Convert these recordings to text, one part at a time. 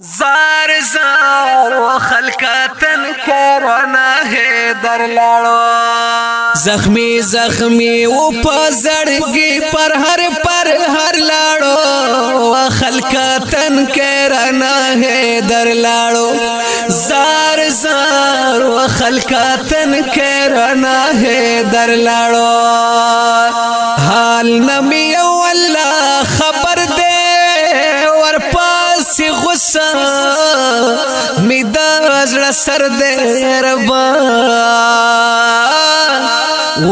زار زار و خلقتن کرنا ہے در لاڑو زخمی زخمی و پزړګي پر هر لاړو و خلقتن کرنا ہے در لاړو زار زار و خلقتن کرنا ہے در لاړو حال نمی والله خبر دے ور پاس غصہ می دزړه سر دې ربا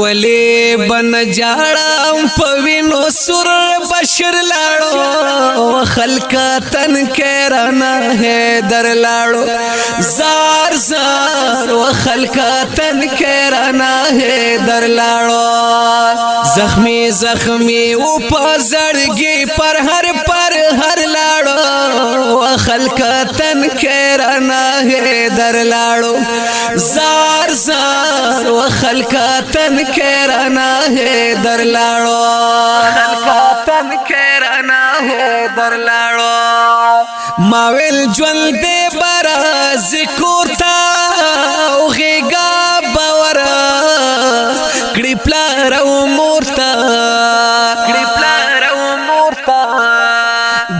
ولی بن جاړم پوینو سر بشر لاړو خلقتن کرنا ہے در لاړو زار زار و خلقتن کرنا ہے در لاړو زخمی زخمی و پزړګي پر هر لاړو و خلقتن کرنا ہے در لاړو زار زار و خلقتن کرنا ہے در لاړو خلقتن کرنا ہے در لاڑو ماویل ژوند دې براز کوتا او غیګا باور کړي پلار او مورتا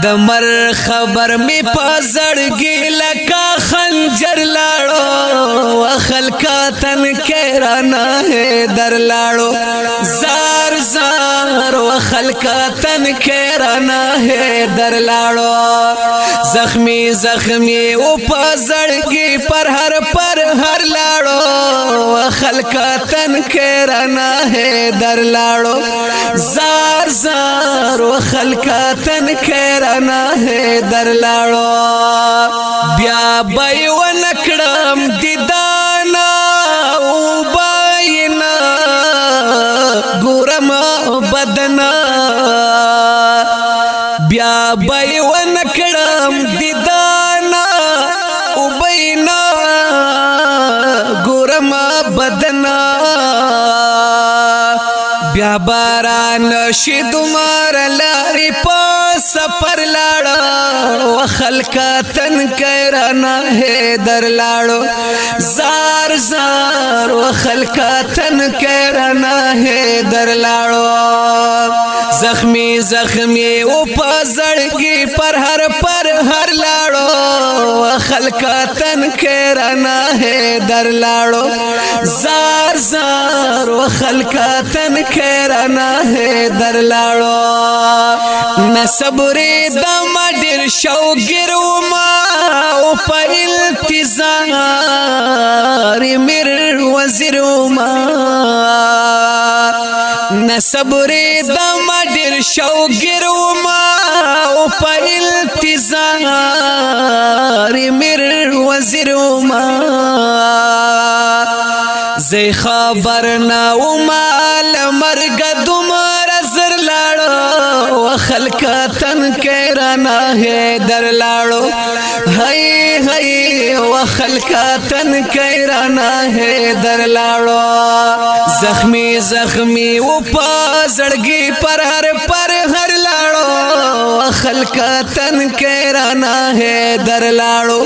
د مر خبر می پزړګي لکا خنجر لاړو خلقتن کرنا ہے در لاړو زار زار و خلقتن کرنا ہے در لاړو زخمی زخمی و پزړګي پر هر لاړو خلقتن کرنا ہے در لاړو زار زار و خلقتن کرنا ہے در لاړو بیا بای و نکړم دیدانا او باینا ګورم بدنا بیا بای و نکړم دیدانا او باینا ګورم بدنا بیا باران شید مار لاري په سفر لاړو خلقتن کرنا ہے در لاړو زار زار و خلقتن کرنا ہے در لاړو زخمی زخمی و پزړګي پر هر لاړو خلقتن کرنا ہے در لاړو زار زار و خلقتن کرنا ہے در لاړو نصبر دم ډیر شوګر ما او په التزام مر وزیر ما نصبر دم ډیر شوګر ما او په التزام مر وزیر ما زی خبر نا او مال مرګ دمر زر لاړو خلقتن کرنا ہے در لاړو هی هی و خلقتن کرنا ہے در لاړو زخمی زخمی و پزړګي پر هر لاړو خلقتن کرنا ہے در لاړو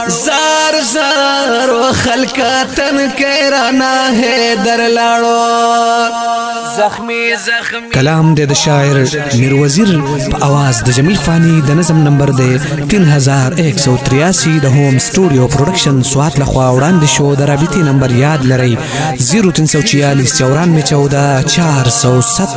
زار زار و خلقتن کرنا ہے در لاړو زخمی زخمی کلام دے د شاعر میر وزیر په आवाज د جمیل فانی د نظم نمبر دے 3183 د هوم سټوډیو پروډکشن سوات لخوا وړاندې شو د رابطي نمبر یاد لرئ 0346 9414 407